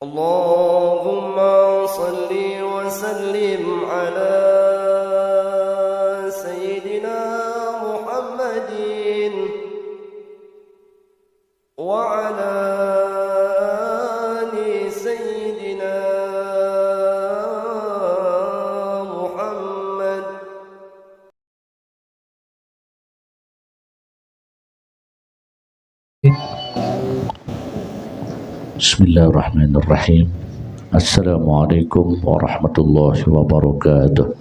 اللهم صل وسلم على سيدنا محمد وعلى آل سيدنا محمد. Bismillahirrahmanirrahim. Assalamualaikum warahmatullahi wabarakatuh.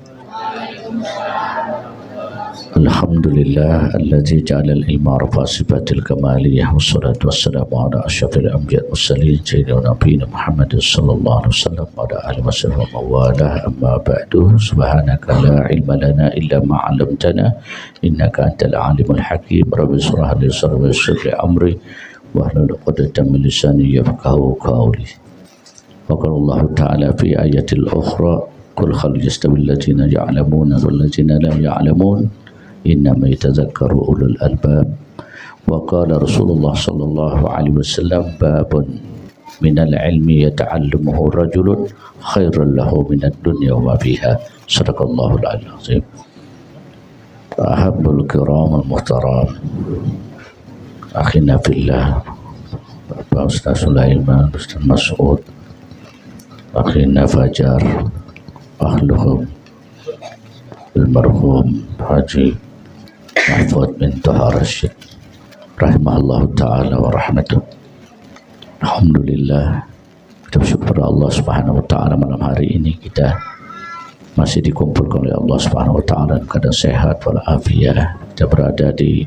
Alhamdulillah alladzi ja'ala al-ilma rafa sifatil kamaliyah wassalatu wassalamu ala asyrafil anbiya mursalin sayyidina nabiyina Muhammad sallallahu alaihi wasallam wa ala alihi wasallam wa wala amma ba'du. Subhanaka la ilma lana illa ma 'allamtana innaka antal alimul hakim. Rabbi shrah li sadri wa yassir li amri wahlul 'uqdatam min lisani yafqahu qawli. Wa qala Allah ta'ala fi ayatil ukhra qul hal yastawi alladziina ya'lamuuna wal ladziina la ya'lamuun innama yatadhakkaru ulul albab. Wa qala Rasulullah sallallahu alaihi wasallam babun minal ilmi yata'allamuhu rajulun khairun lahu minad dunya wa ma fiha. Shadaqallahul azim. Ahabbul kiram al muhtaram akhina fillah, Bapak Ustaz Sulaiman, Ustaz Mas'ud, akhina Fajar, ahluhum almarhum Haji Mahfud bin Tahar Rashid rahimahullah ta'ala wa rahmatuh. Alhamdulillah, kita bersyukur Allah subhanahu wa ta'ala malam hari ini kita masih dikumpulkan oleh Allah subhanahu wa ta'ala dalam keadaan sehat walafiat. Kita berada di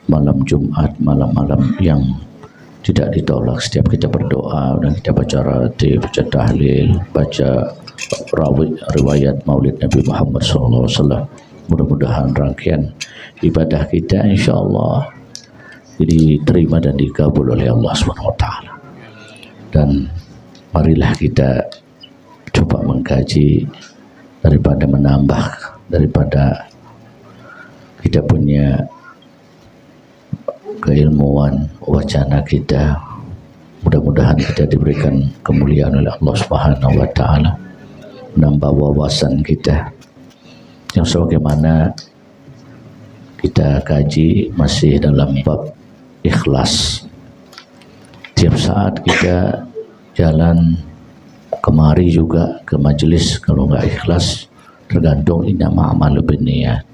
malam Jumat, malam-malam yang tidak ditolak. Setiap kita berdoa dan kita baca ratib, baca tahlil, baca riwayat maulid Nabi Muhammad SAW, mudah-mudahan rangkaian ibadah kita insyaAllah diterima dan dikabul oleh Allah SWT. Dan marilah kita coba mengkaji daripada menambah, daripada kita punya keilmuan wacana kita. Mudah-mudahan kita diberikan kemuliaan oleh Allah Subhanahu wa taala, menambah wawasan kita yang sebagaimana kita kaji masih dalam bab ikhlas. Tiap saat kita jalan kemari juga ke majelis, kalau nggak ikhlas tergantung innama a'malu binniyat.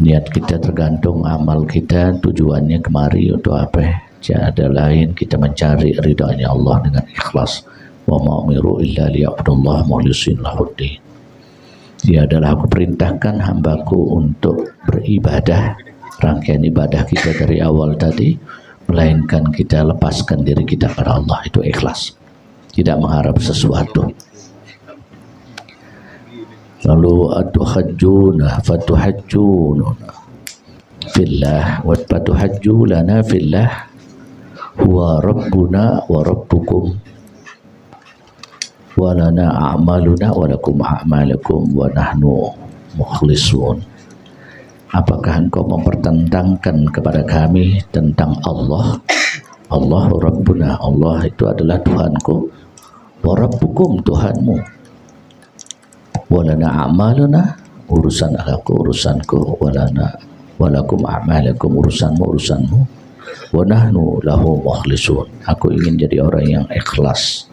Niat kita tergantung amal kita, tujuannya kemari untuk apa? Tiada lain, kita mencari ridhanya Allah dengan ikhlas. Wa ma umiru illa liya'budullaha mukhlishin lahuddin. Tiadalah aku perintahkan hambaku untuk beribadah, rangkaian ibadah kita dari awal tadi, melainkan kita lepaskan diri kita pada Allah, itu ikhlas. Tidak mengharap sesuatu. Lalu atuhajjuna fatuhajjuna fillah wa fatuhajjulana fillah huwa rabbuna wa rabbukum wa lana a'maluna wa lakum a'malakum wa nahnu mukhlisun. Apakah engkau mempertentangkan kepada kami tentang Allah? Allah Rabbuna, Allah itu adalah Tuhanku, wa rabbukum, Tuhanmu, walana a'maluna, urusan aku, urusanku, walana walakum a'malakum, urusanmu, wa nahnu lahu mukhlisun. Aku ingin jadi orang yang ikhlas,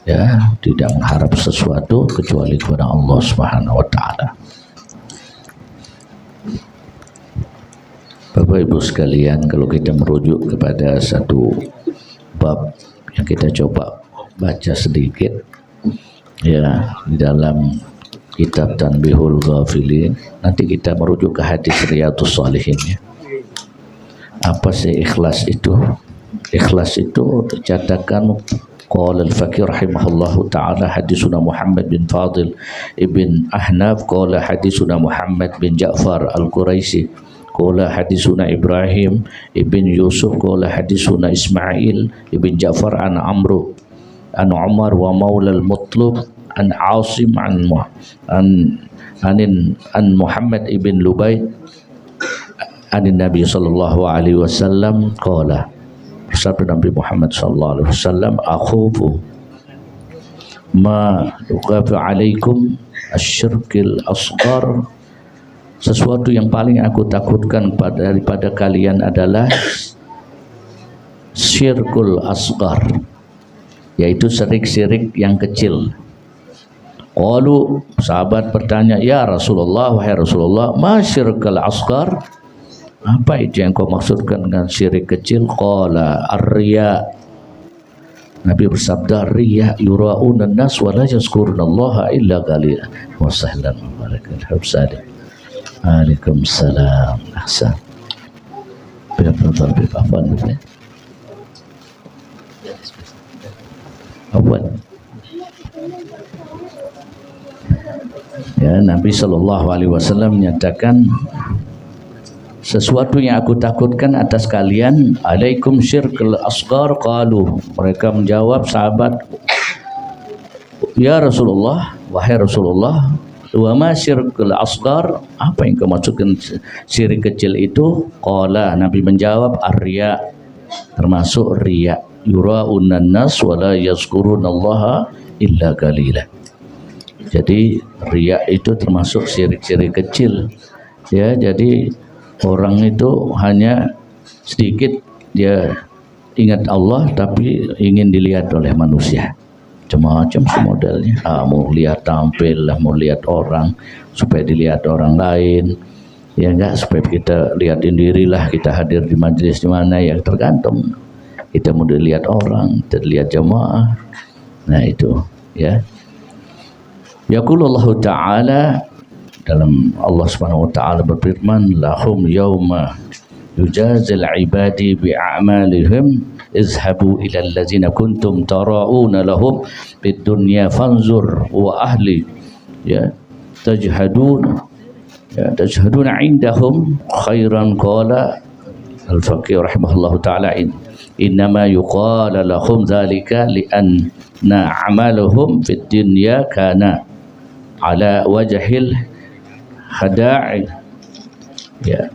ya, tidak mengharap sesuatu kecuali kepada Allah Subhanahu wa taala. Bapak Ibu sekalian, kalau kita merujuk kepada satu bab yang kita coba baca sedikit, ya, di dalam kitab Tanbihul Ghafilin, nanti kita merujuk ke hadis Riyadhus Shalihin, ya. Apa sih ikhlas itu? Ikhlas itu dikatakan qala al-Faqih rahimahullahu ta'ala hadisuna Muhammad bin Fadil ibn Ahnaf qala hadisuna Muhammad bin Ja'far al-Quraisi qala hadisuna Ibrahim ibn Yusuf qala hadisuna Ismail ibn Ja'far an Amru an Umar wa maula al-Mutlub an Asim an Muhammad ibn Lubayd an Nabi sallallahu alaihi wasallam qala. sabda Nabi Muhammad sallallahu alaihi wasallam, akhufu ma yuqafu alaikum asyirkil asghar, sesuatu yang paling aku takutkan daripada kalian adalah syirkul asghar, yaitu syirik-syirik yang kecil. Qalu, sahabat bertanya, ya Rasulullah, wahai Rasulullah, ma syirkul asghar, apa itu yang kau maksudkan dengan syirik kecil? Qala ar-riya, Nabi bersabda, riya yura'una nas wa la yazkurunallaha illa qalila. Wa sahlan wa barakallahu fiik. Waalaikumsalam. Ahsan. Bila penonton lebih paham ya. Awal. Ya, Nabi sallallahu alaihi wasallam menyatakan, sesuatu yang aku takutkan atas kalian, alaikum syirkul asghar. Qalu, mereka menjawab sahabat, ya Rasulullah, wahai Rasulullah, wa ma syirkul asghar, apa yang kau maksudkan syirik kecil itu? Qala, Nabi menjawab, ar-riya, termasuk riya, yura'unan nas wa la yazkurunallaha illa qalila. Jadi riya itu termasuk syirik-syirik kecil ya. Jadi orang itu hanya sedikit dia ingat Allah tapi ingin dilihat oleh manusia, macam-macam modelnya. Mau lihat tampil lah, mau lihat orang supaya dilihat orang lain, ya enggak, supaya kita lihatin diri lah, kita hadir di majelis di mana ya, tergantung kita mau dilihat orang, terlihat jamaah. Nah itu ya. Yaqulullahu ta'ala, dalam Allah Subhanahu wa taala berfirman, lahum yauma yujazil ibadi bi a'malihim izhabu ila allazina kuntum tara'una lahum bid dunya fanzur wa ahli ya tajhadun ya tajhaduna indahum khairan. Qala al-faqih rahimahullahu taala, innama yuqala lahum dzalika li anna amaluhum fid dunya kana ala wajhil khada'i ya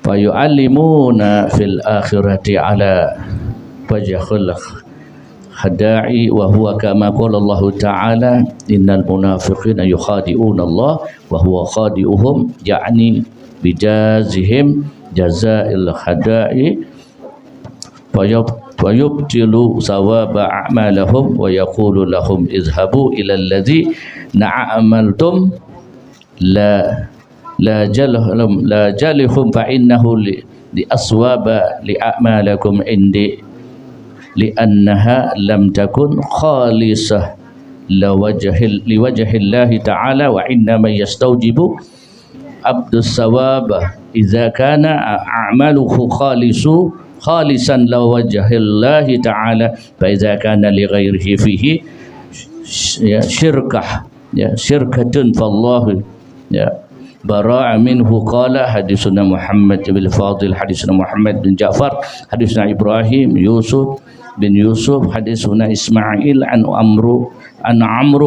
fa yu'allimuna fil akhirati ala wajhil khada'i wa huwa kama qala Allah ta'ala, innal munafiqina yukhadi'una Allah wa huwa khadi'uhum, ya'ni bijazihim jazaa'il khada'i wa yubtilu sawaba a'malahum wa yaqulu lahum izhabu ila alladhi na'amaltum la jalihum fa innahu li aswaba li a'malakum indi li annaha lam takun khalisah li wajhillahi ta'ala wa innama yastawjibu abdus sawaba idza kana a'maluhu khalisan la wajhillahi ta'ala fa idza kana li ghairihi fihi ya syirkah ya syirkatun fallahu ya bara'a minhu. Qala hadisuna Muhammad bin Fadil, hadisuna Muhammad bin Ja'far, hadisuna Ibrahim bin Yusuf, hadisuna Ismail an Amru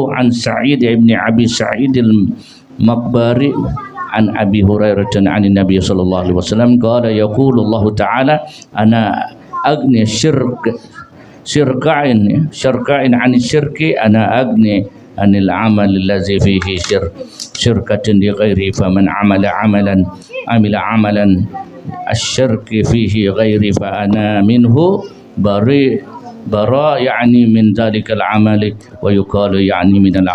an Sa'id ibn Abi Sa'id al-Maqbari an Abi Hurairah an Nabi sallallahu alaihi wasallam qala yaqulu Allah ta'ala ana agni syirka'in an syirki ana agni anil amal allazi fihi syirkatun li ghairi faman amila amalan asyirki fihi ghairi fa ana minhu bara yani min dhalikal amali wa yuqalu yani min al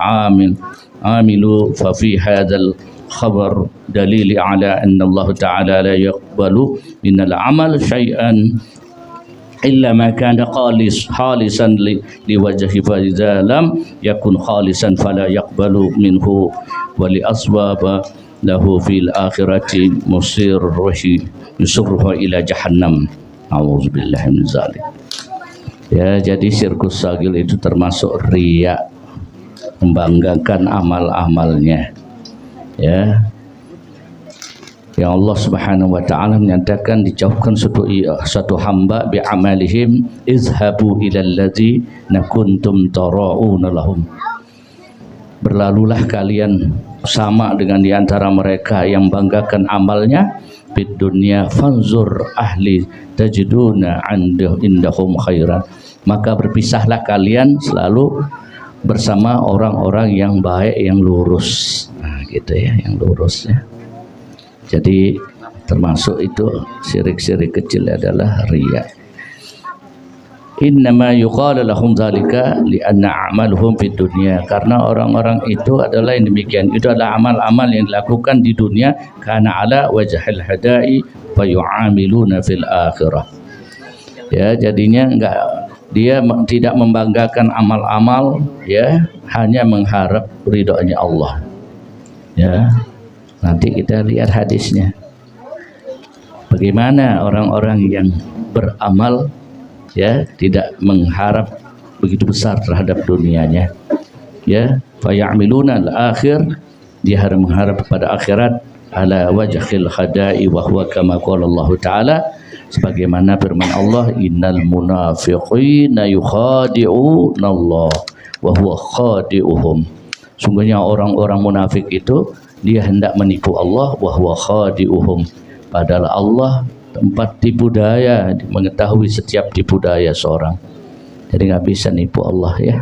amilu fa fi hadzal khabar dalili ala anna Allah ta'ala la yaqbalu min al-amal syai'an illa ma kana khalisan li wajhi, fa idza lam yakun khalisan fala yaqbalu minhu wa li asbaba lahu fil akhirati yusirruhu ila jahannam. A'udzubillahi min dzalik. Ya, jadi syirkus sagil itu termasuk riya, membanggakan amal-amalnya. Ya, yang Allah Subhanahu wa taala menyatakan dijauhkan satu hamba bi amalihim izhabu ilal ladzina kuntum tara'una lahum, berlalulah kalian sama dengan diantara mereka yang banggakan amalnya fid dunya fanzur ahli tajiduna indahum khairan. Maka berpisahlah kalian selalu bersama orang-orang yang baik, yang lurus. Nah, gitu ya, yang lurus ya. Jadi termasuk itu syirik-syirik kecil adalah riya. Innama yuqalu lahum dzalika li'anna a'maluhum fid dunya, karena orang-orang itu adalah yang demikian, itu adalah amal-amal yang dilakukan di dunia kana ala wajhil hadai fa yu'amiluna fil akhirah. Ya, jadinya dia tidak membanggakan amal-amal, ya, hanya mengharap ridhonya Allah. Ya, nanti kita lihat hadisnya. Bagaimana orang-orang yang beramal, ya, tidak mengharap begitu besar terhadap dunianya, ya, fa ya'miluna al-akhir, dia harus mengharap kepada akhirat, ala wajhil khada'i wa huwa kama qala Allah taala, sebagaimana firman Allah, innal munafiqina yukhadi'una Allah wa huwa khadi'uhum. Sungguhnya orang-orang munafik itu dia hendak menipu Allah, wa huwa khadi'uhum, padahal Allah tempat tipu daya, mengetahui setiap tipu daya seorang. Jadi nggak bisa nipu Allah ya.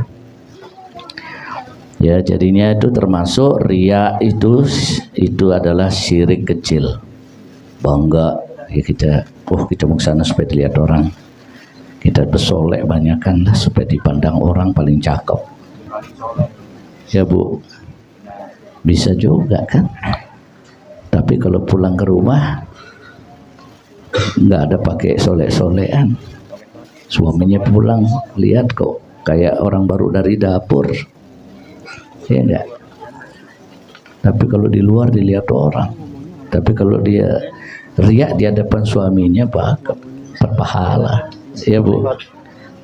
Ya, jadinya itu termasuk riya, itu adalah syirik kecil. Bangga ya kita, kita mau sana supaya dilihat orang. Kita bersolek banyakan lah supaya dipandang orang paling cakep. Ya Bu, bisa juga kan. Tapi kalau pulang ke rumah nggak ada pakai solek-solekan, suaminya pulang lihat kok kayak orang baru dari dapur, ya enggak. Tapi kalau di luar dilihat orang, tapi kalau dia riak di hadapan suaminya berpahala, ya Bu.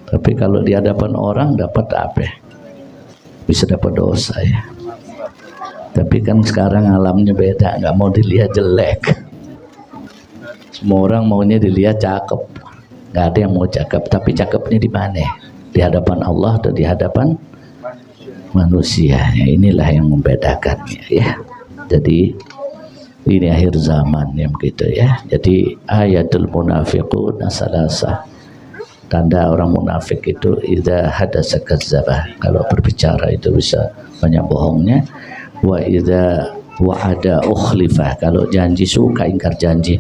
Tapi kalau di hadapan orang dapat apa? Bisa dapat dosa ya. Tapi kan sekarang alamnya beda, nggak mau dilihat jelek. Semua orang maunya dilihat cakep, nggak ada yang mau cakep. Tapi cakepnya di mana? Di hadapan Allah atau di hadapan manusia? Ya, inilah yang membedakannya ya. Jadi ini akhir zaman yang begitu ya. Jadi ayatul munafiqun salasa, tanda orang munafik itu idza hadasa kadzdzaba, kalau berbicara itu bisa banyak bohongnya. Wa idza wa'ada ukhlifa, kalau janji suka ingkar janji.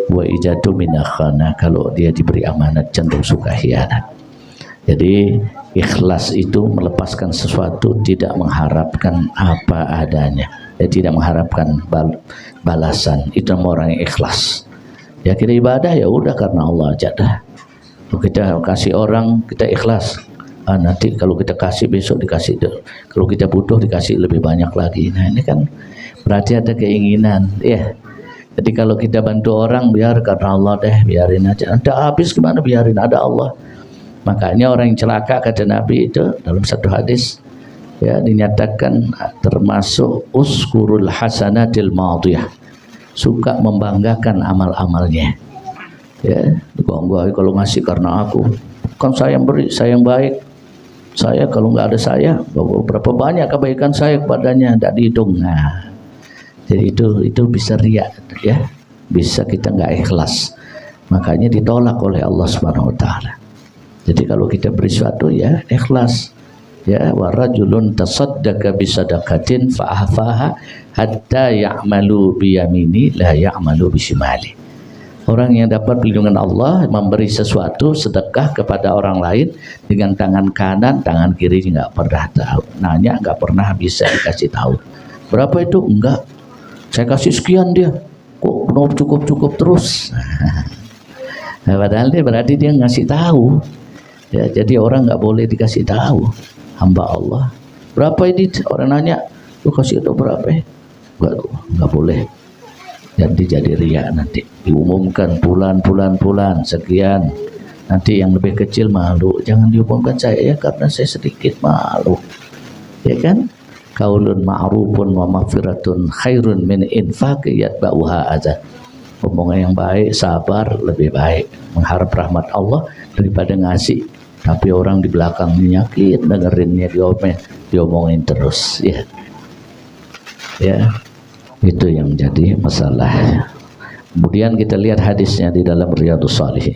Wa ijadu minakhana, kalau dia diberi amanat cenderung suka khianat. Jadi ikhlas itu melepaskan sesuatu, tidak mengharapkan apa adanya, tidak mengharapkan balasan. Itu orang yang ikhlas. Ya, kita ibadah ya udah karena Allah aja dah. Kalau kita kasih orang kita ikhlas, nanti kalau kita kasih besok dikasih, kalau kita butuh dikasih lebih banyak lagi. Nah ini kan berarti ada keinginan ya. Jadi kalau kita bantu orang, biar karena Allah deh, biarin aja. Nanti habis gimana, biarin, ada Allah. Makanya orang yang celaka kata Nabi itu dalam satu hadis ya, dinyatakan termasuk uskurul hasanatil madiyah, suka membanggakan amal-amalnya. Ya, enggak, kalau ngasih karena aku, kan saya yang beri, saya yang baik. Saya kalau nggak ada saya, berapa banyak kebaikan saya kepadanya, tidak dihitung. Nah, jadi itu bisa riya ya, bisa kita nggak ikhlas, makanya ditolak oleh Allah Subhanahu Wa Taala. Jadi kalau kita beri sesuatu ya ikhlas ya. Wa rajulun tasaddaqa bi sadaqatin fa ahfaha hatta ya'malu bi yamini la ya'malu bi shimali. Orang yang dapat perlindungan Allah memberi sesuatu sedekah kepada orang lain dengan tangan kanan, tangan kiri nggak pernah tahu, nanya nggak pernah bisa dikasih tahu. Berapa itu? Enggak, saya kasih sekian, dia kok belum cukup terus. Nah, padahal dia berarti dia ngasih tahu ya. Jadi orang nggak boleh dikasih tahu, hamba Allah. Berapa ini? Orang nanya, lu kasih itu berapa? Nggak boleh. Jadi riya, nanti diumumkan bulan sekian. Nanti yang lebih kecil malu, jangan diumumkan saya ya karena saya sedikit malu, ya kan? Qaulun ma'rufun wa maghfiratun khairun min infaqi yatba'uha azan. Omongan yang baik, sabar lebih baik, mengharap rahmat Allah daripada ngasih tapi orang di belakang nyakit dengerinnya, diomongin terus ya. Ya, itu yang jadi masalah. Kemudian kita lihat hadisnya di dalam Riyadhus Shalihin.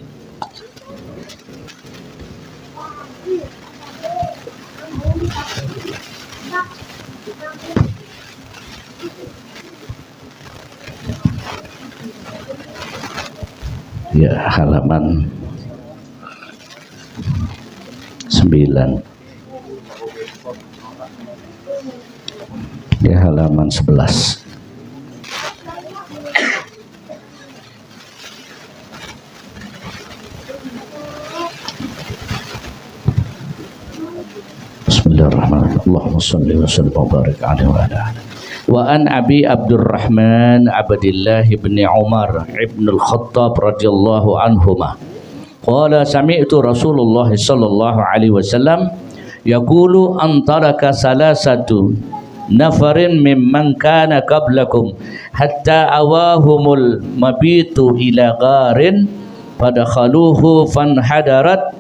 Ya, halaman 9. Ya, halaman 11. Bismillahirrahmanirrahim. Allahumma shalli wa sallim wa barik alaihi wa ala alihi. Wa an Abi Abdurrahman Abdillah bin Umar ibn al-Khattab radhiyallahu anhuma qala sami'tu Rasulullah sallallahu alaihi wasallam yaqulu antaraka salasatu nafarin mimman kana qablakum hatta awahumul mabitu ila gharin fadakhaluhu fanhadarat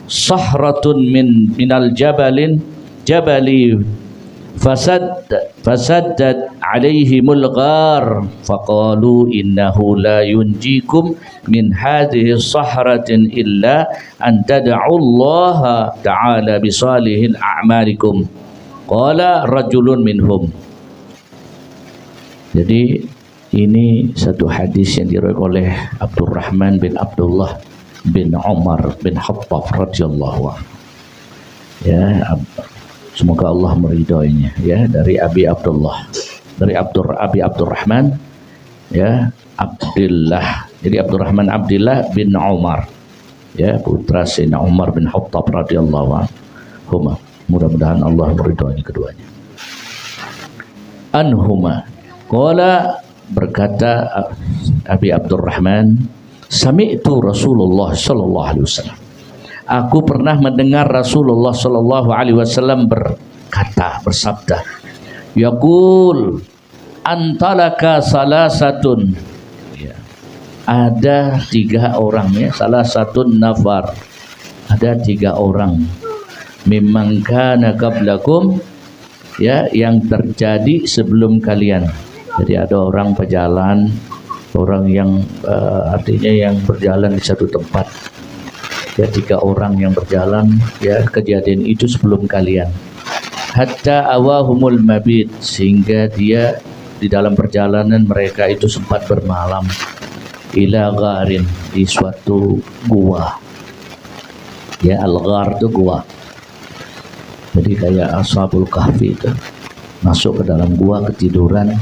sahratun minal jabali fasaddat alaihimul ghar faqalu innahu la yunjikum min hadhihi sahratin illa an tad'ullaha ta'ala bisalihin a'malikum qala rajulun minhum. Jadi ini satu hadis yang diriwayatkan oleh Abdurrahman bin Abdullah bin Umar bin Khattab radhiyallahu anhu. Ya, semoga Allah meridhoinya, ya, dari Abi Abdullah, dari Abi Abdurrahman, ya, Abdillah. Jadi Abdurrahman Abdillah bin Umar, ya, putra Sayyidina Umar bin Khattab radhiyallahu anhu. Mudah-mudahan Allah meridhoinya keduanya. Anhuma qala, berkata Abi Abdurrahman, sami'tu Rasulullah sallallahu alaihi wasallam, aku pernah mendengar Rasulullah sallallahu alaihi wasallam berkata, bersabda, yaqul antalaka salasatun, ya, ada 3 orang, ya, salah satu nafar, ada 3 orang, mimman kana qablakum, ya, yang terjadi sebelum kalian. Jadi ada orang pejalan, orang yang artinya yang berjalan di satu tempat, ya, 3 orang yang berjalan, ya, kejadian itu sebelum kalian. Hatta awahumul mabit, sehingga dia di dalam perjalanan mereka itu sempat bermalam, ila gharin, di suatu gua, ya, al-ghar itu gua. Jadi kayak Ashabul Kahfi itu masuk ke dalam gua ketiduran,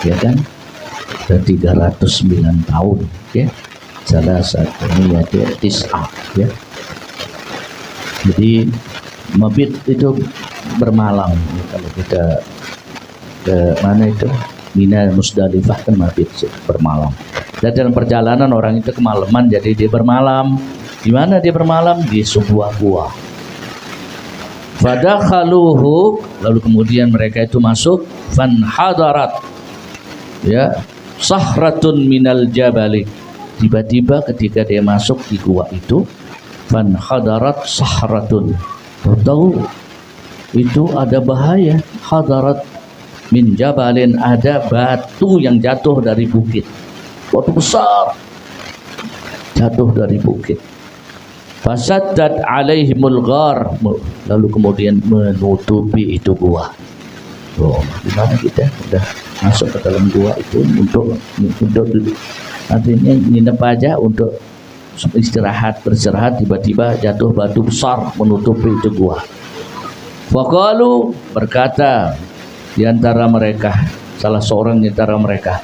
ya kan, dan 309 tahun, ya, salah satunya yaitu tis'ah, ya. Jadi mabit itu bermalam, ya, kalau kita ke mana itu Mina Musdalifah kan mabit bermalam. Dan dalam perjalanan orang itu kemalaman, jadi dia bermalam. Di mana dia bermalam? Di sebuah gua. Fadakhaluhu, lalu kemudian mereka itu masuk, fanhadarat, ya, sahratun minal jabali, tiba-tiba ketika dia masuk di gua itu, fanhadarat sahratun, tahu itu ada bahaya, hadarat min jabalin, ada batu yang jatuh dari bukit, batu besar jatuh dari bukit. Fasaddat alaihimul ghar, lalu kemudian menutupi itu gua. Oh, gimana kita udah masuk ke dalam gua itu untuk artinya nginep aja, untuk istirahat, beristirahat, tiba-tiba jatuh batu besar menutupi itu gua. Faqalu, berkata di antara mereka, salah seorang di antara mereka,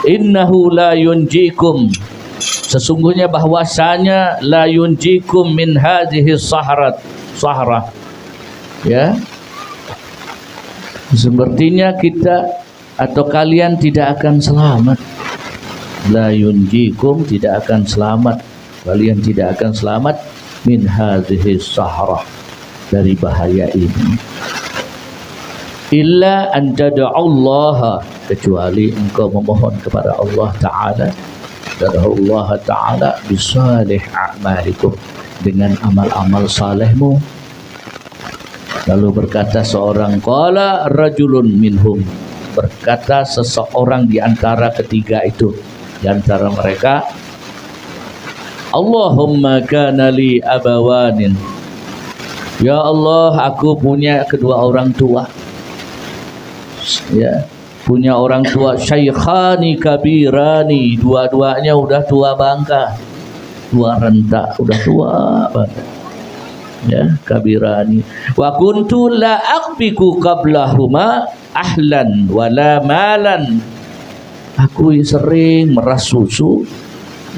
innahu la yunjikum, sesungguhnya bahwasanya la yunjikum min hadhihi sahrah, ya, sepertinya kita atau kalian tidak akan selamat. La yunjikum, tidak akan selamat, kalian tidak akan selamat, min hadhihi sahrah, dari bahaya ini, illa an tad'ullaha, kecuali engkau memohon kepada Allah Ta'ala, Allah Ta'ala bisalih a'malikum, dengan amal-amal salehmu. Lalu berkata seorang, qala rajulun minhum, berkata seseorang di antara ketiga itu, Di antara mereka, Allahumma kana li abawanin. Ya Allah, aku punya kedua orang tua. Ya, punya orang tua syaikhani kabirani, dua-duanya udah tua bangka, tua renta, udah tua banget. Ya, kabirani. Wa kuntu la aqbiku qablahuma ahlan wala malan. Aku sering meras susu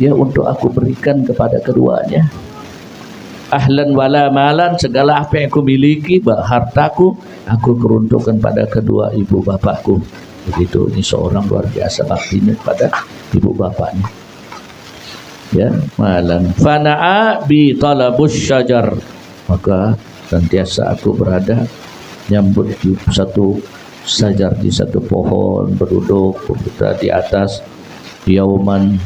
ya untuk aku berikan kepada keduanya. Ahlan wala malan, segala apa yang aku miliki, hartaku, aku keruntukan pada kedua ibu bapakku. Begitu, ini seorang luar biasa baktinya pada ibu bapaknya. Ya, malan. Fana'a bi talabus syajar. Maka senantiasa aku berada nyambut di satu sajar, di satu pohon, berduduk berada di atas yauman,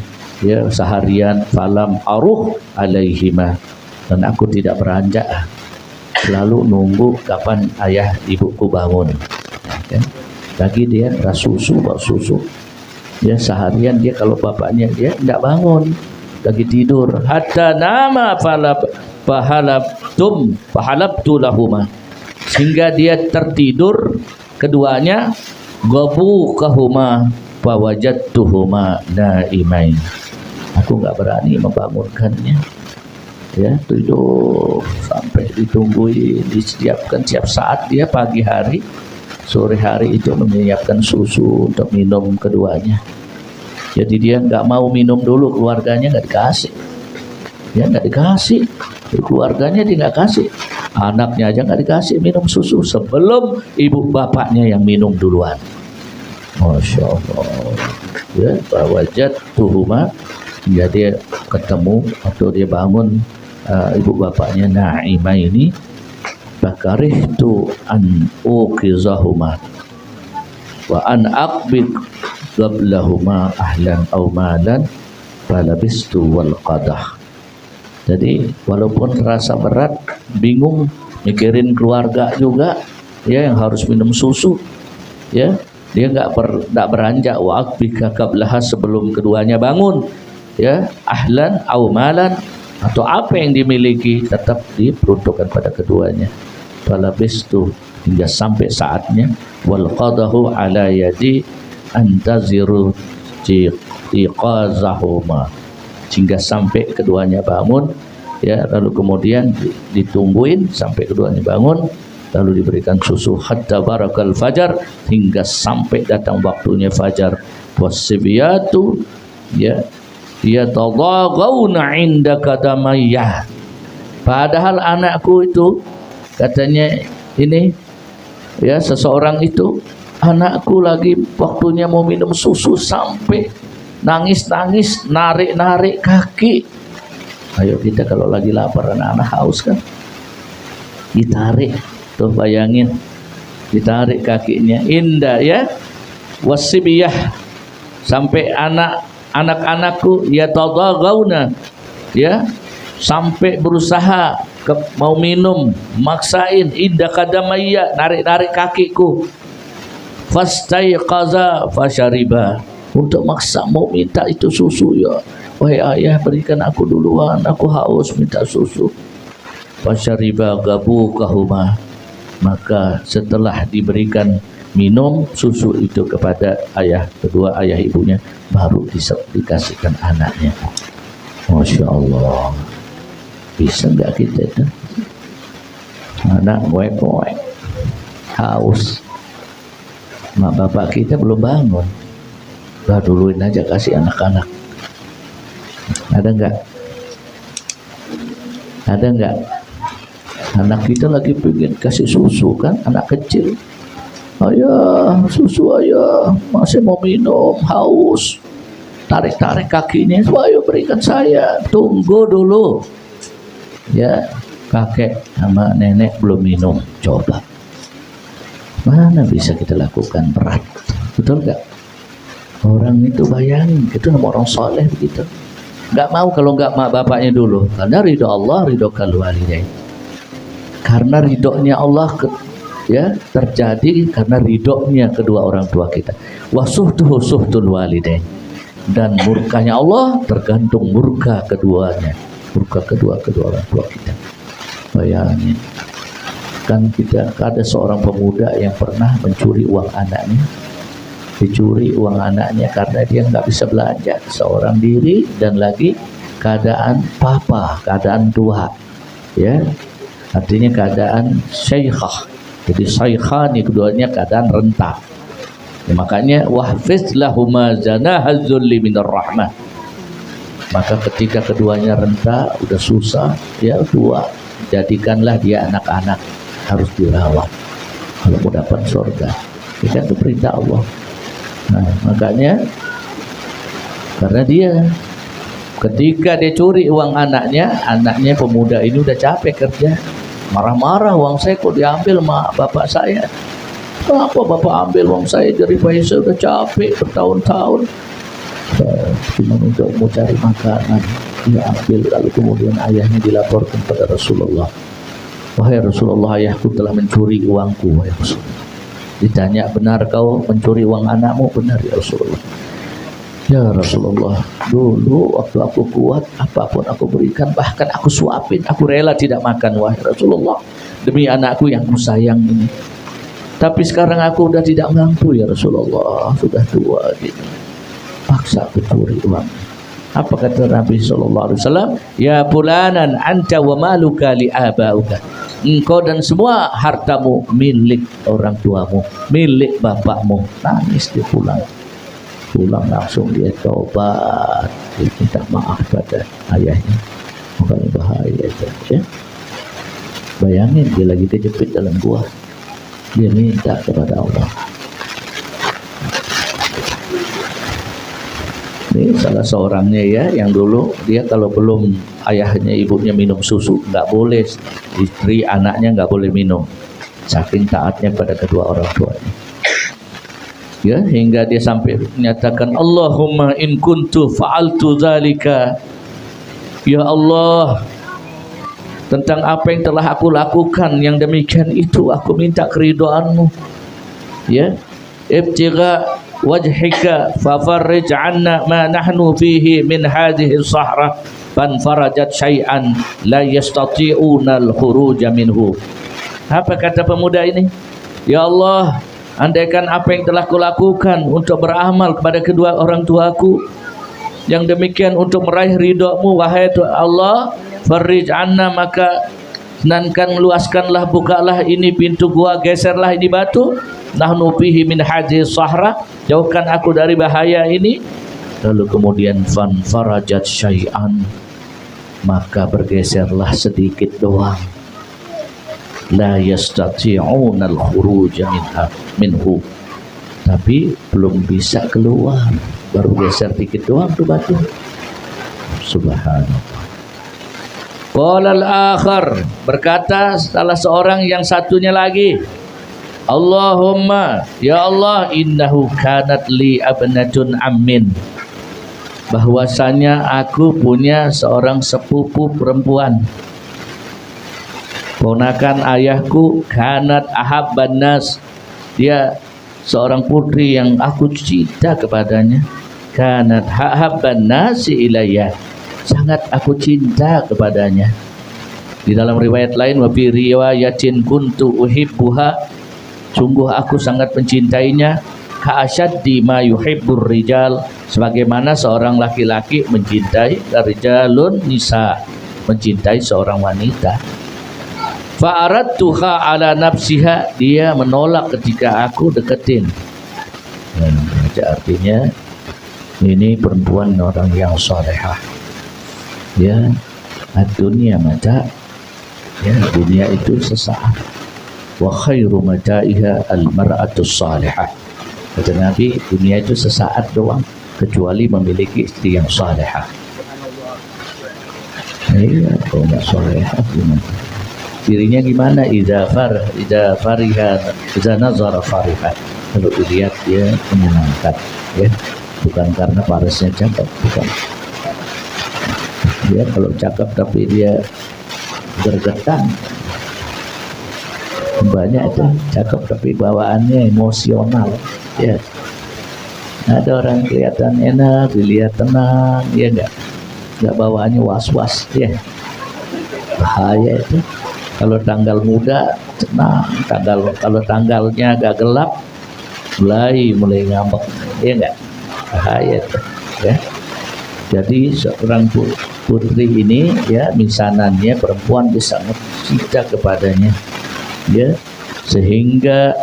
ya, seharian, falam aruh alaihima, dan aku tidak beranjak, selalu nunggu kapan ayah ibuku bangun. Ya. Lagi dia ras susu, bak susu, ya, seharian dia kalau bapaknya dia tidak bangun, lagi tidur. Hatta nama fahalabtu lahuma, sehingga dia tertidur keduanya, gabu kahuma fawajadtuhuma naimain. Aku nggak berani membangunkannya. Ya, tidur sampai ditungguin, disiapkan setiap saat. Dia pagi hari, sore hari itu menyiapkan susu untuk minum keduanya. Jadi dia nggak mau minum dulu, keluarganya nggak dikasih. Ya, nggak dikasih, keluarganya dia nggak kasih, anaknya aja nggak dikasih minum susu sebelum ibu bapaknya yang minum duluan. Masya Allah. Ya, fawajadtuhuma, hingga dia ketemu atau dia bangun ibu bapaknya Naimah ini. Bakarihtu an uqizahuma wa an aqbid qablahuma ahlan aw malan falabistu wal qadah. Jadi walaupun terasa berat, bingung, mikirin keluarga juga, ya, yang harus minum susu, ya, dia nggak beranjak. Wa aqbika qablaha, sebelum keduanya bangun, ya, ahlan aw malan, atau apa yang dimiliki tetap diperuntukkan pada keduanya. Falabistu, hingga sampai saatnya, wal qadahu ala yadi antaziru iqazahuma, hingga sampai keduanya bangun, ya, lalu kemudian ditungguin sampai keduanya bangun, lalu diberikan susu. Hatta barakal fajar, hingga sampai datang waktunya fajar. Wasibiyatu, ya, yatadaghauna inda kadamayyah. Padahal anakku itu, katanya ini, ya, seseorang itu, anakku lagi waktunya mau minum susu sampai nangis-nangis, narik-narik kaki. Ayo kita kalau lagi lapar, anak-anak haus kan, ditarik tuh, bayangin, ditarik kakinya. Indah, ya. Wasibiyah, sampai anak-anakku yatadaghauna, ya, sampai berusaha mau minum, maksain, indah kadamayya, narik-narik kakiku. Fastaiqaza fashariba, untuk maksa mau minta itu susu, ya, wahai ayah berikan aku duluan, aku haus minta susu. Fashariba gabukahuma, maka setelah diberikan minum susu itu kepada ayah, kedua ayah ibunya, baru dikasihkan anaknya. Masya Allah. Bisa nggak kita itu? Anak goek-goek, haus, mak bapak kita belum bangun, udah duluin aja kasih anak-anak. Ada nggak? Ada nggak? Anak kita lagi pengen kasih susu kan, anak kecil. Ayah, susu ayah, masih mau minum, haus. Tarik-tarik kakinya, ayo berikan saya. Tunggu dulu. Ya, kakek sama nenek belum minum, coba. Mana bisa kita lakukan, berat. Betul nggak? Orang itu bayangin, itu nama orang soleh begitu. Nggak mau kalau nggak mak bapaknya dulu. Karena ridho Allah, ridho walidain. Karena ridhonya Allah ya terjadi karena ridhonya kedua orang tua kita. Wasuhtuhu suhtul walidain. dan murkanya Allah tergantung murka keduanya, murka kedua orang tua kita. Bayangin, kan kita ada seorang pemuda yang pernah mencuri uang anaknya, dicuri uang anaknya karena dia nggak bisa belanja seorang diri dan lagi keadaan papa, keadaan tua, ya, artinya keadaan syekhah. Jadi syekhani keduanya keadaan renta. Ya, makanya wahfiz lahuma janahaz zulli minar rahmah. Maka ketika keduanya renta, udah susah, ya tua, jadikanlah dia anak-anak, harus dirawat kalau mau dapat surga. Ini kan itu perintah Allah. Nah, makanya karena dia ketika dia curi uang anaknya pemuda ini udah capek kerja, marah-marah, uang saya kok diambil sama bapak saya. Kenapa bapak ambil uang saya dari bayi saya, udah capek bertahun-tahun cuma untuk mau cari makanan, dia ambil. Lalu kemudian ayahnya dilaporkan pada Rasulullah, wahai Rasulullah, ayahku telah mencuri uangku, wahai Rasulullah. Ditanya, benar kau mencuri uang anakmu? Benar ya Rasulullah. Ya Rasulullah, dulu waktu aku kuat, apapun aku berikan, bahkan aku suapin, aku rela tidak makan, wahai Rasulullah, demi anakku yang ku sayang ini. Tapi sekarang aku udah tidak mampu ya Rasulullah, sudah tua gitu, paksa aku curi uang. Apa kata Nabi SAW? Ya fulanan anta wa maluka li abauka. Engkau dan semua hartamu milik orang tuamu, milik bapakmu. Nangis dia pulang langsung dia taubat, dia minta maaf pada ayahnya. Makanya bahaya itu, ya. Bayangin dia lagi kejepit dalam gua, dia minta kepada Allah. Ini salah seorangnya ya, yang dulu dia kalau belum ayahnya ibunya minum susu nggak boleh, istri anaknya nggak boleh minum, saking taatnya pada kedua orang tuanya. Ya, hingga dia sampai menyatakan, Allahumma in kuntu fa'altu dzalika, ya Allah, tentang apa yang telah aku lakukan yang demikian itu aku minta keridhaanmu, ya, ibtigha wajhika fafarrij 'anna ma nahnu fihi min hadhihi as-sahra fanfarajat syai'an la yastati'una al-khuruj minhu. Apa kata pemuda ini? Ya Allah, andaikan apa yang telah kulakukan untuk beramal kepada kedua orang tuaku yang demikian untuk meraih ridha-Mu, wahai Allah, farrij 'anna, maka senankan luaskanlah, bukalah ini pintu gua, geserlah ini batu, nahnu fihi min hadhihi sahra, jauhkan aku dari bahaya ini. Lalu kemudian fan farajat syai'an, maka bergeserlah sedikit doang, la yastati'una al-khuruj minhu, tapi belum bisa keluar, baru geser dikit doang tuh batu. Subhanallah. Qala al-akhar, berkata salah seorang yang satunya lagi, Allahumma, ya Allah, innahu kanat li abnatun ammin, bahwasanya aku punya seorang sepupu perempuan, ponakan ayahku, kanat ahabban nas, dia seorang putri yang aku cinta kepadanya, kanat ahabban nasi ilayya, sangat aku cinta kepadanya. Di dalam riwayat lain, wa fi riwayatin kuntu uhibbuha, sungguh aku sangat mencintainya, ka'asyaddi ma yuhibbur rijal, sebagaimana seorang laki-laki mencintai rijalun nisa, mencintai seorang wanita. Fa'aradtuha ala nafsiha, dia menolak ketika aku deketin. Artinya ini perempuan orang yang salehah. Ya, dunia mata, ya, dunia itu sesaat. Wa khairu mata'iha al-mar'atus salihah. Kata Nabi, dunia itu sesaat doang, kecuali memiliki istri yang salihah. Iya, kalau nggak salihah gimana? Dirinya gimana? Idza fariha, idza nazara fariha. Kalau dilihat dia menyenangkan, ya, bukan karena parasnya cakep, bukan. Dia kalau cakep tapi dia gergetan, banyak itu cakep tapi bawaannya emosional, ya. Ada orang kelihatan enak, dilihat tenang, ya nggak bawaannya was-was, ya bahaya itu. Kalau tanggal muda tenang, kalau tanggalnya agak gelap mulai ngambek, ya nggak, bahaya itu, ya. Jadi seorang putri ini, ya, misanannya perempuan dia sangat cinta kepadanya, ya, sehingga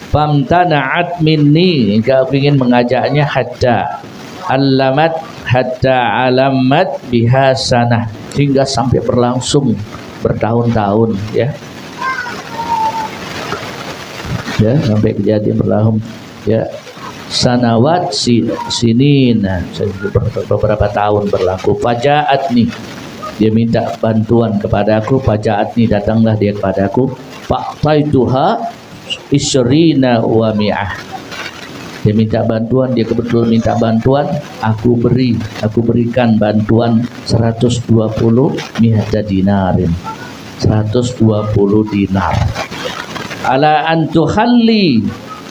famtana'at minni, kau ingin mengajaknya hatta alamat biha sanah, hingga sampai berlangsung bertahun-tahun, ya sampai kejadian berlangsung, ya, sanawat sinin, beberapa tahun berlaku. Fajaatni, dia minta bantuan kepadaku. Fajaatni, datanglah dia kepadaku. Fa'taituha isrina wa mi'ah, dia minta bantuan, dia kebetulan minta bantuan, aku berikan bantuan 120 mi'ata dinarin, 120 dinar. Ala antuhalli,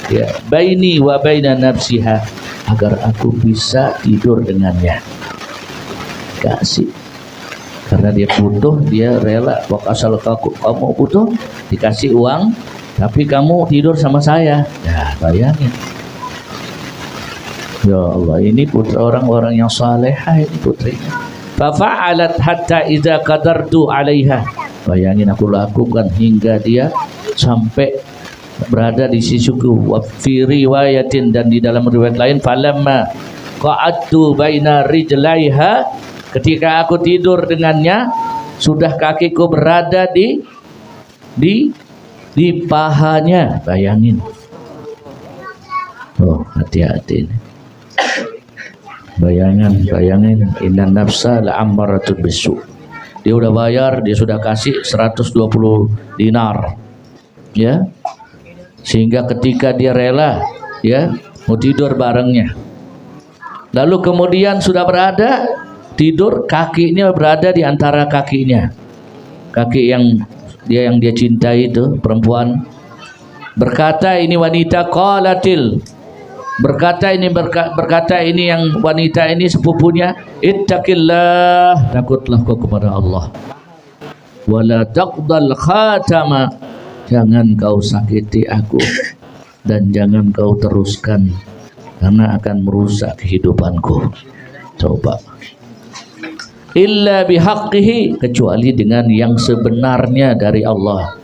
ya, baini wa baina nafsiha, agar aku bisa tidur dengannya. Kasih, karena dia butuh, dia rela. Asal kamu butuh, dikasih uang, tapi kamu tidur sama saya. Ya, bayangin. Ya Allah, ini putra orang-orang yang salehah, ini putrinya. Fafa'alat hatta idza qadartu 'alaiha, bayangin aku lakukan hingga dia sampai berada di sisiku. Wa fi riwayatin, dan di dalam riwayat lain, falamma qa'adtu baina rijlaiha, ketika aku tidur dengannya, sudah kakiku berada di pahanya. Bayangin. Oh, hati-hati ini. Bayangin, innan nafsa la'ammaratun bisu. Dia udah bayar, dia sudah kasih 120 dinar, ya, sehingga ketika dia rela, ya, mau tidur barengnya, lalu kemudian sudah berada tidur, kakinya berada di antara kakinya, kaki yang dia cintai itu, perempuan. Berkata ini wanita, qalatil, berkata ini yang wanita ini sepupunya, ittaqillah, takutlah kau kepada Allah, wala taqdal khatama, jangan kau sakiti aku dan jangan kau teruskan, karena akan merusak kehidupanku. Coba, illa bihaqqihi, kecuali dengan yang sebenarnya dari Allah.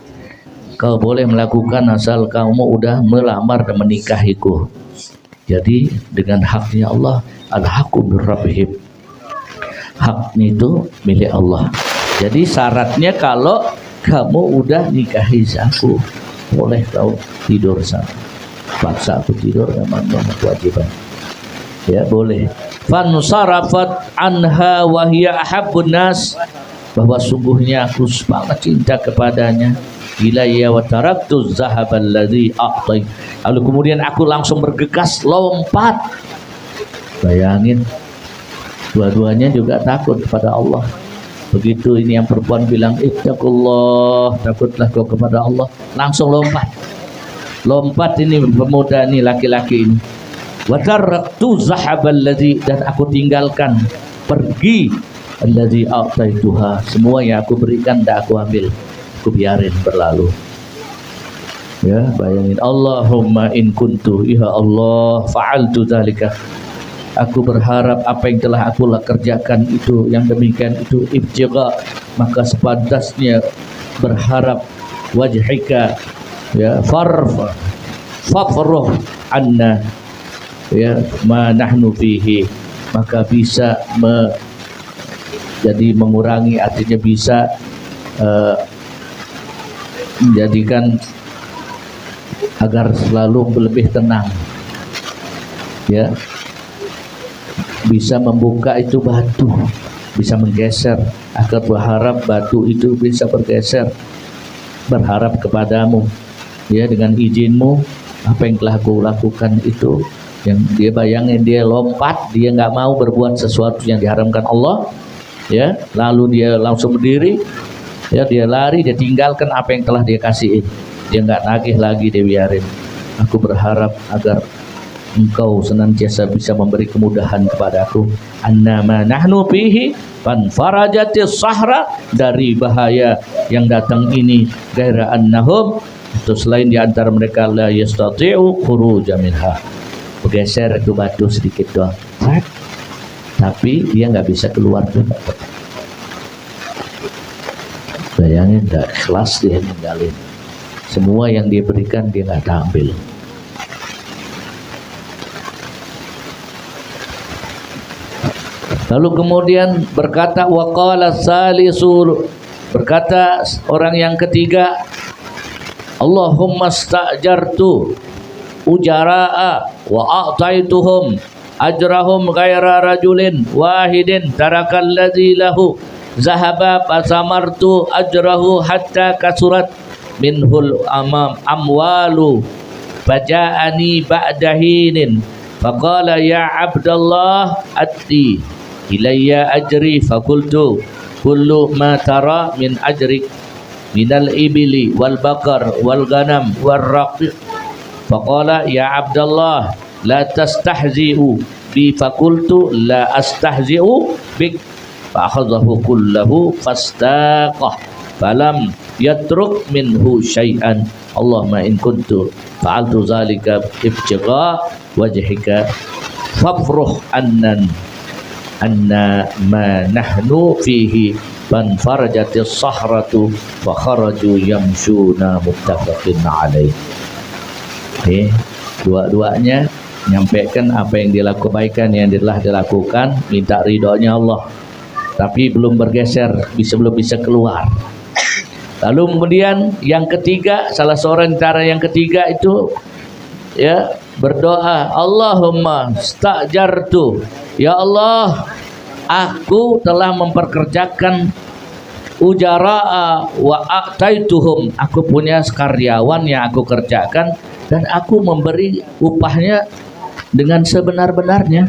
Kau boleh melakukan asal kamu udah melamar dan menikahiku. Jadi dengan haknya Allah, al-haqqu birrabbihim, haknya itu milik Allah. Jadi syaratnya kalau kamu udah nikahi aku, boleh kau tidur sama, paksa aku tidur, memang kewajiban, ya, boleh. Fansarafat anha wa hiya ahabbun nas, bahwa sungguhnya aku sangat cinta kepadanya. Ilayya wa taraktu zahaba alladhi a'tai, lalu kemudian aku langsung bergegas lompat. Bayangin, dua-duanya juga takut kepada Allah. Begitu ini yang perempuan bilang ittaqullah, takutlah kau kepada Allah, langsung lompat ini pemuda ini, laki-laki ini. Wa taraktu zahaba alladhi, dan aku tinggalkan, pergi, alladhi a'taituha, semua yang aku berikan dah aku ambil, aku biarin berlalu. Ya, bayangin, Allahumma in kuntu, ya Allah, fa'altu dzalika, aku berharap apa yang telah aku kerjakan itu, yang demikian itu, ibtigha, maka sepantasnya berharap wajhika, ya, fafruh anna, ya, ma nahnu fihi, maka bisa jadi mengurangi, artinya bisa menjadikan agar selalu lebih tenang, ya, bisa membuka itu batu, bisa menggeser, agar berharap batu itu bisa bergeser, berharap kepadamu, ya, dengan izinmu, apa yang telah aku lakukan itu. Yang dia bayangin, dia lompat, dia nggak mau berbuat sesuatu yang diharamkan Allah, ya, lalu dia langsung berdiri, ya, dia lari, dia tinggalkan apa yang telah dia kasihin, dia nggak nagih lagi, dia biarin. Aku berharap agar engkau senantiasa bisa memberi kemudahan kepadaku. Annama nahnu fihi fanfarajatis sahra, dari bahaya yang datang ini, gaira annahum, itu selain di antara mereka la yastati'u khuruja minha, bergeser itu batu sedikit doang, tapi dia nggak bisa keluar juga. Bayangin, nggak ikhlas dia ninggalin semua yang dia berikan, dia nggak ambil. Lalu kemudian berkata waqala salisul, berkata orang yang ketiga, Allahumma sta'jartu ujara'a wa a'taituhum ajrahum ghaira rajulin wahidin tarakal ladzi lahu zahaba fasamartu ajrahu hatta kasurat minhul amwalu faja'ani ba'da hinin faqala ya abdallah atti ilayya ajri fakultu kullu ma tara min ajrik minal ibili wal bakar wal ganam wal raqiq faqala ya abdallah la tastahzi'u bi fakultu la astahzi'u bik fa'akhadhahu kullahu fastaqah falam yatruk minhu syai'an. Allahumma in kuntu fa'altu zalika ibtigha wajhika fafruh anna ma nahnu fihi fan farajatis sahratu wa kharaju yamshuna muttafaqin alaih. Dua-duanya nyampaikan apa yang dilakukan, yang telah dilakukan, minta ridhonya Allah, tapi belum bergeser, belum bisa keluar. Lalu kemudian yang ketiga, salah seorang antara yang ketiga itu ya berdoa, Allahumma sta'jartu, ya Allah, aku telah memperkerjakan ujara'a wa a'taituhum, aku punya karyawan yang aku kerjakan dan aku memberi upahnya dengan sebenar-benarnya.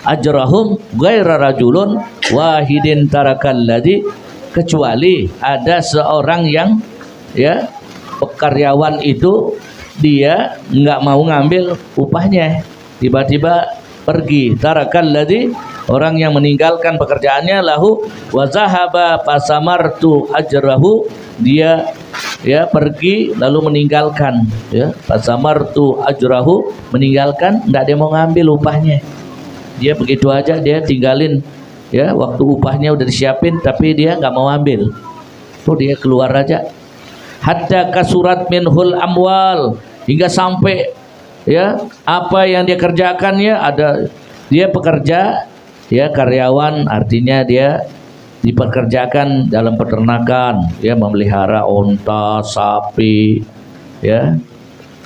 Ajrahum ghaira rajulun wahidin tarakal ladzi, kecuali ada seorang yang ya pekaryawan itu dia nggak mau ngambil upahnya, tiba-tiba pergi. Tarakal ladzi, orang yang meninggalkan pekerjaannya, lahu wa zahaba fasamartu ajrahu, dia ya pergi lalu meninggalkan, ya fasamartu ajrahu, meninggalkan, nggak dia mau ngambil upahnya, dia begitu aja, dia tinggalin. Ya, waktu upahnya udah disiapin tapi dia nggak mau ambil. Tuh dia keluar aja. Hatta kasurat minhul amwal, hingga sampai ya apa yang dia kerjakan, ya ada dia pekerja, ya karyawan, artinya dia dipekerjakan dalam peternakan, ya memelihara onta, sapi, ya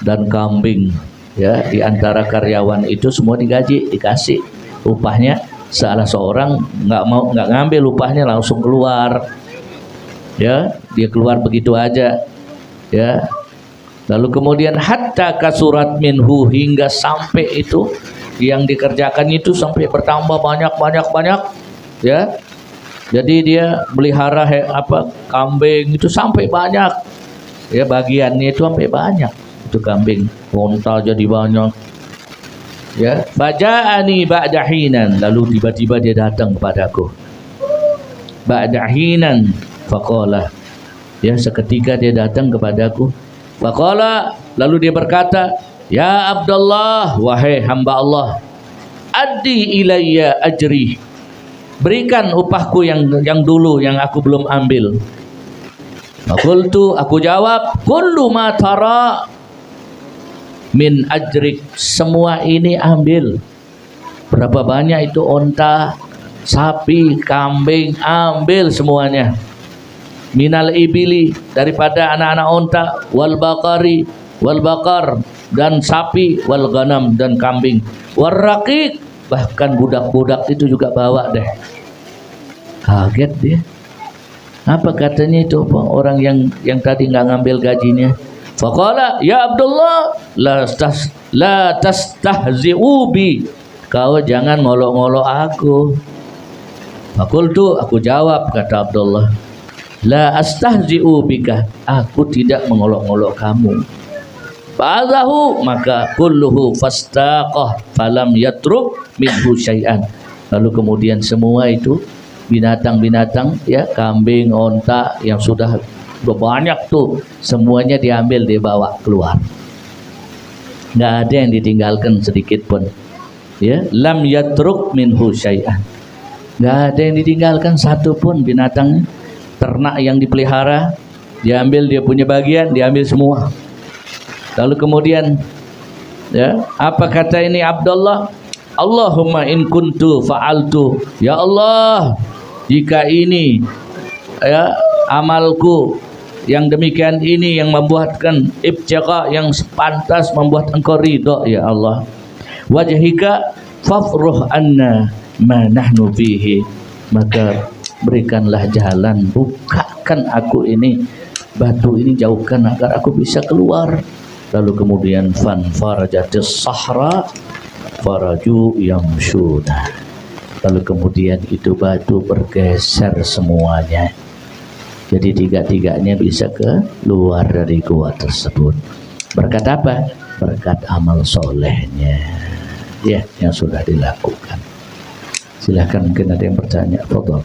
dan kambing. Ya, di antara karyawan itu semua digaji, dikasih upahnya. Salah seorang nggak ngambil upahnya, langsung keluar, ya dia keluar begitu aja, ya. Lalu kemudian hatta kasurat minhu, hingga sampai itu yang dikerjakan itu sampai bertambah banyak, ya. Jadi dia melihara kambing itu sampai banyak, ya bagiannya itu sampai banyak, itu kambing, onta jadi banyak. Ya, faja'ani ba'da hinan, lalu tiba-tiba dia datang kepadaku. Ba'da hinan faqala, ya seketika dia datang kepadaku. Faqala, lalu dia berkata, ya Abdullah, wahai hamba Allah, addi ilayya ajri, berikan upahku yang dulu yang aku belum ambil. Faqultu, aku jawab, kullu ma tara min ajrik, semua ini ambil. Berapa banyak itu onta, sapi, kambing, ambil semuanya. Minal ibili, daripada anak-anak onta, wal bakari, wal bakar, dan sapi, wal ganam, dan kambing, wal raqiq, bahkan budak-budak itu juga bawa deh. Kaget dia. Apa katanya itu orang yang tadi nggak ngambil gajinya? Faqala ya Abdullah la tastahzi'u bi, kau jangan ngolok-ngolok aku. Faqultu, aku jawab, kata Abdullah, la astahzi'u bika, aku tidak mengolok-ngolok kamu. Fa'adahu maka kulluhu fastaqah falam yatruk minhu syai'an. Lalu kemudian semua itu binatang-binatang ya, kambing, onta yang sudah banyak tuh semuanya diambil, dibawa keluar. Nggak ada yang ditinggalkan sedikit pun. Ya, lam yatruk minhu syai'an. Nggak ada yang ditinggalkan satu pun binatang. Ternak yang dipelihara diambil, dia punya bagian diambil semua. Lalu kemudian ya, apa kata ini Abdullah? Allahumma in kuntu fa'altu, ya Allah, jika ini ya amalku yang demikian ini yang membuatkan ibtiqa, yang pantas membuat engkau ridha ya Allah, wajhika fafruh anna ma nahnu fihi, maka berikanlah jalan, bukakan aku ini batu ini, jauhkan agar aku bisa keluar. Lalu kemudian fan farajatis sahra faraju yamshuna, lalu kemudian itu batu bergeser semuanya, jadi tiga-tiganya bisa keluar dari gua tersebut. Berkat apa? Berkat amal solehnya ya yang sudah dilakukan. Silahkan, mungkin ada yang bertanya. Fadhal.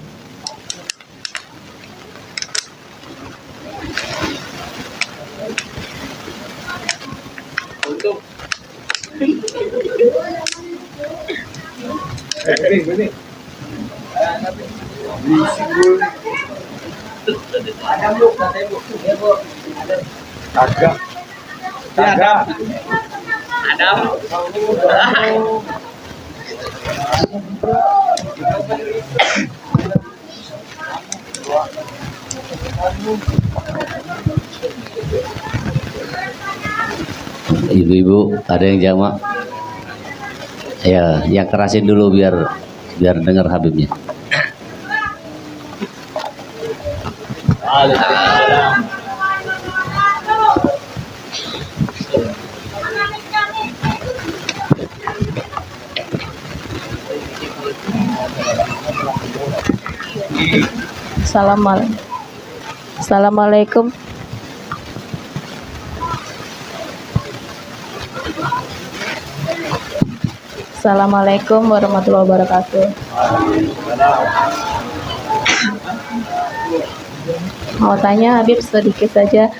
Ibu-ibu ada yang jamak? Ya, yang kerasin dulu biar dengar Habibnya. Assalamualaikum. Assalamualaikum warahmatullahi wabarakatuh. Mau tanya Habib sedikit saja.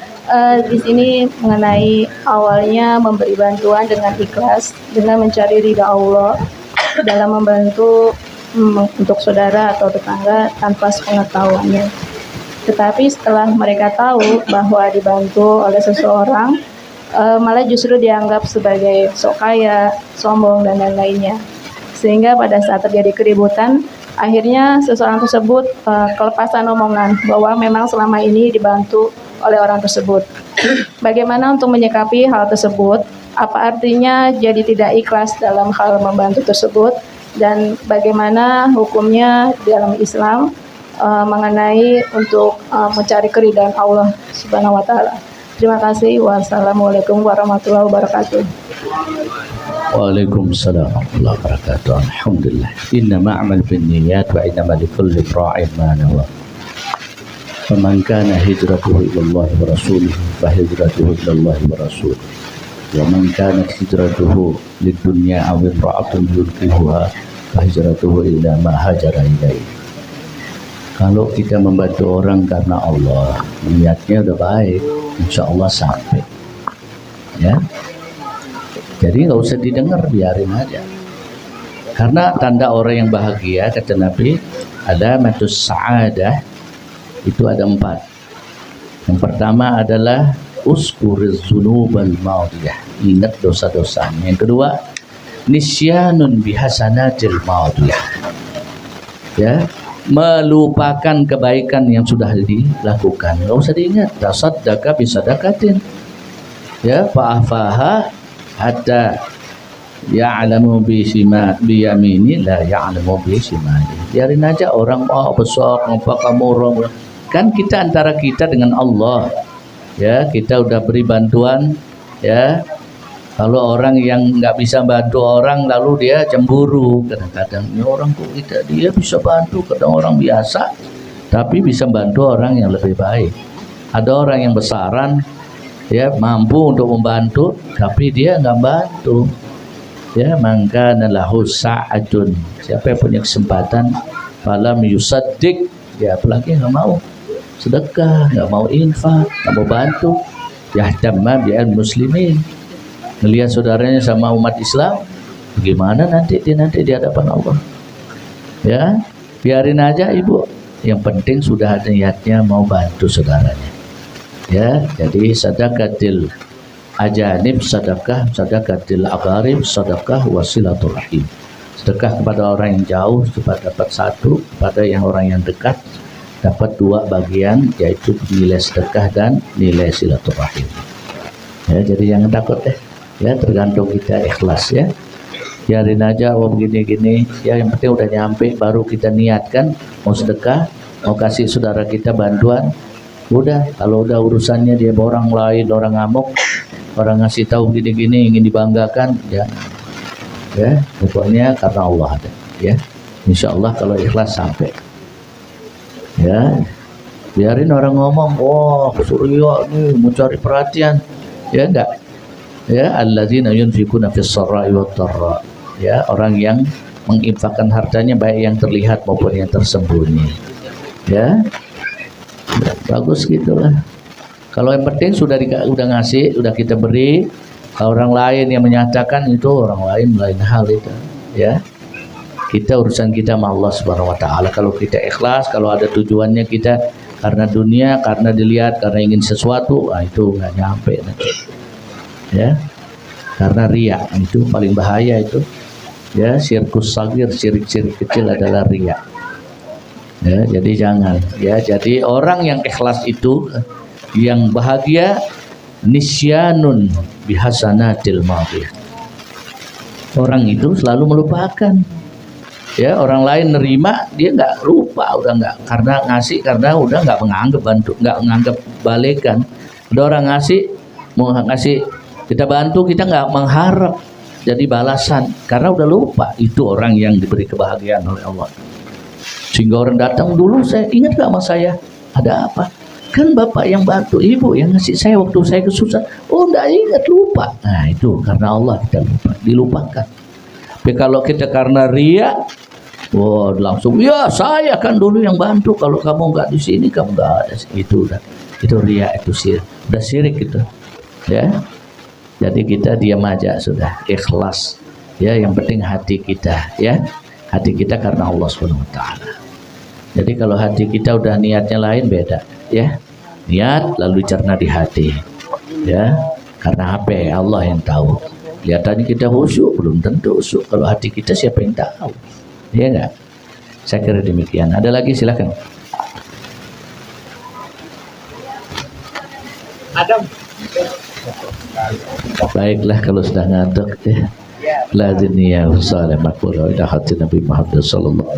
Di sini mengenai awalnya memberi bantuan dengan ikhlas, dengan mencari ridha Allah dalam membantu untuk saudara atau tetangga tanpa sepengetahuannya. Tetapi setelah mereka tahu bahwa dibantu oleh seseorang, malah justru dianggap sebagai sok kaya, sombong dan lain-lainnya. Sehingga pada saat terjadi keributan, akhirnya seseorang tersebut kelepasan omongan bahwa memang selama ini dibantu oleh orang tersebut. Bagaimana untuk menyikapi hal tersebut? Apa artinya jadi tidak ikhlas dalam hal membantu tersebut? Dan bagaimana hukumnya dalam Islam mengenai untuk mencari keridhaan Allah Subhanahu wa taala? Terima kasih. Wassalamualaikum warahmatullahi wabarakatuh. Waalaikumsalam warahmatullahi wabarakatuh. Alhamdulillah. Innama a'mal binniyat wa innama likulli imra'in ma nawa. Faman kana hijratuhu ila Allah wa rasulih fa hijratuhu ila Allah wa rasulih. Wa man kanat hijratuhu lid-dunya aw imra'atun yulqihuha fa hijratuhu ila ma hajara ilaihi. Kalau kita membantu orang karena Allah, niatnya udah baik, insya Allah sampai. Ya, jadi nggak usah didengar, biarin aja. Karena tanda orang yang bahagia, kata Nabi, ada matus sa'adah, itu ada 4. Yang pertama adalah uskuriz dzunubal madiyah, ingat dosa-dosanya. Yang kedua, nisyanun bihasanatil madiyah, ya, melupakan kebaikan yang sudah dilakukan, nggak usah diingat. Tasaddaka bisadaqatin, ya, fa'afaha hatta ya'lamu biyamini la ya'lamu bisimani. Biarin aja orang besar apa kamu orang, kan kita antara kita dengan Allah, ya, kita udah beri bantuan, ya. Kalau orang yang nggak bisa bantu orang lalu dia cemburu, kadang-kadang ini orang kok kita, dia bisa bantu, kadang orang biasa tapi bisa bantu orang yang lebih baik. Ada orang yang besaran ya mampu untuk membantu tapi dia nggak bantu, ya maka lahu sa'atun, siapa yang punya kesempatan falam yusaddiq, ya apalagi nggak mau sedekah, nggak mau infak, nggak mau bantu, yahtamma bi'al muslimin, melihat saudaranya sama umat Islam, bagaimana nanti di hadapan Allah. Ya biarin aja ibu, yang penting sudah ada niatnya mau bantu saudaranya. Ya, jadi sedekatil ajanib, sedekatil agharib, sedekah wasilatul rahim. Sedekah kepada orang yang jauh supaya dapat satu, kepada yang orang yang dekat dapat dua bagian, yaitu nilai sedekah dan nilai silaturahim. Ya, jadi jangan takut ya tergantung kita ikhlas ya. Biarin aja, oh begini-gini, ya yang penting udah nyampe, baru kita niatkan mau sedekah, mau kasih saudara kita bantuan. Udah, kalau udah urusannya dia orang lain, orang ngamuk, orang ngasih tahu gini-gini ingin dibanggakan, ya pokoknya karena Allah ada, ya insya Allah kalau ikhlas sampai, ya biarin orang ngomong, oh Suryo nih mau cari perhatian, ya enggak, ya alladzina yunfikuna fis sarai wat dharra, ya orang yang menginfakkan hartanya baik yang terlihat maupun yang tersembunyi, ya bagus gitulah. Kalau yang penting sudah ngasih, sudah kita beri. Kalau orang lain yang menyatakan itu orang lain hal itu, ya kita urusan kita sama Allah Subhanahu Wa Taala. Kalau kita ikhlas, kalau ada tujuannya kita karena dunia, karena dilihat, karena ingin sesuatu, itu nggak nyampe nanti, ya karena riya itu paling bahaya itu, ya sirkus sagir, syirik kecil adalah riya. Ya, jadi jangan, ya jadi orang yang ikhlas itu yang bahagia, nisyanun bihasanatil madhiyah, orang itu selalu melupakan, ya orang lain nerima dia nggak lupa, udah nggak, karena ngasih, karena udah nggak menganggap bantu, nggak menganggap balikan. Ada orang ngasih, mau ngasih kita bantu, kita nggak mengharap jadi balasan karena udah lupa itu orang yang diberi kebahagiaan oleh Allah. Sehingga orang datang, dulu saya ingat gak sama saya, ada apa? Kan bapak yang bantu, ibu yang ngasih saya waktu saya kesusahan. Oh enggak ingat, lupa. Nah itu karena Allah kita lupa, dilupakan. Tapi kalau kita karena riya, wah langsung, ya saya kan dulu yang bantu, kalau kamu nggak di sini kamu nggak ada. Itu udah, itu riya, itu syirik, udah syirik itu, ya. Jadi kita diam aja sudah, ikhlas, ya yang penting hati kita, ya hati kita karena Allah Subhanahu Wa Taala. Jadi kalau hati kita udah niatnya lain, beda, ya niat lalu dicerna di hati, ya karena apa? Allah yang tahu. Kelihatannya kita khusyuk, belum tentu khusyuk. Kalau hati kita siapa yang tahu, ya enggak? Saya kira demikian. Ada lagi, silakan. Adam. Baiklah kalau sudah ngantuk, ya. La dunia wa salam wa Nabi Muhammad sallallahu